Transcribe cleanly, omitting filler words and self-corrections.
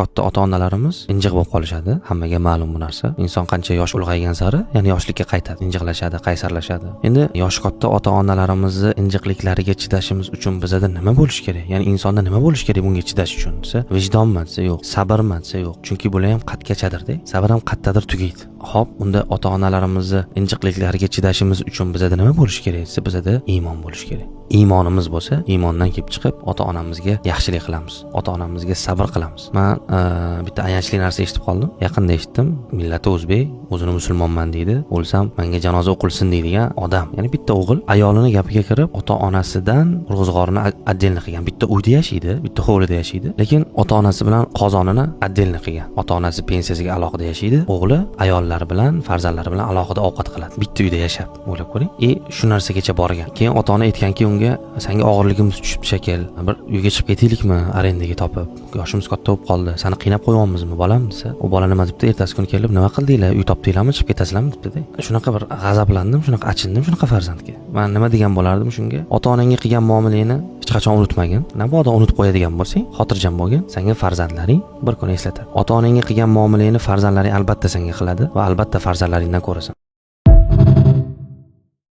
Katta ota-onalarimiz injiq bo'lib qolishadi. Hammaga ma'lum bu narsa. Inson qancha yosh ulg'aygan sari, ya'ni yoshlikka qaytadi, injiqlashadi, qaysarlashadi. Endi yosh katta ota-onalarimizni injiqliklariga chidashimiz uchun bizda nima bo'lish kerak? Ya'ni insonda nima bo'lish kerak bunga chidash uchun? Desa, vijdonmi desa yo'q, sabrmi desa yo'q. Chunki bular ham qatgachadir-da. Sabr ham qattadir tugaydi. Xo'p, unda ota-onalarimizni injiqliklariga chidashimiz uchun bizda nima bo'lish kerak? Desa, bizda iymon bo'lish kerak. Iymonimiz bo'lsa, iymondan kelib chiqib ota-onamizga yaxshilik qilamiz. Ota-onamizga sabr qilamiz. Men bitta ayanchli narsa eshitib qoldim. Yaqinda eshitdim. Millati o'zbek, o'zini musulmonman deydi. O'lsam menga janoza o'qilsin deydigan odam. Ya'ni bitta o'g'il ayolini gapiga kirib, ota-onasidan ro'zg'orini отдельно qilgan. Bitta uyda yashaydi, bitta hovlida yashaydi, lekin ota-onasi bilan qozonini отдельно qilgan. Ota-onasi pensiyasiga alohida yashaydi, o'g'li ayollari bilan, farzandlari bilan alohida ovqat qiladi. Bitta uyda yashab, o'ylab ko'ring. Shu narsagacha borgan. Keyin ota-ona aytganki, unga senga og'irligimiz tushibdi shekil. Bir uyga chiqib ketaylikmi, arendaga topib. Yoshimiz katta bo'lib qoldi. Seni qiynab qo'yamizmi, bolam desa, u bola nima debdi? Ertasi kuni kelib, nima qildinglar? Uy topdinglarmi, chiqib ketasizlarmi debdi-da. Shunaqa bir g'azablandim, shunaqa achindim shunaqa farzandga. Men nima degan bo'lardim shunga? Ota-onangga qilgan muomalangni hech qachon unutmagin. Mabodo unutib qo'yadigan bo'lsang, xotirjam bo'lgin. Senga farzandlaring bir kun eslatadi. Ota-onangga qilgan muomalangni farzandlaring albatta senga qiladi va albatta farzandlaringdan ko'rasan.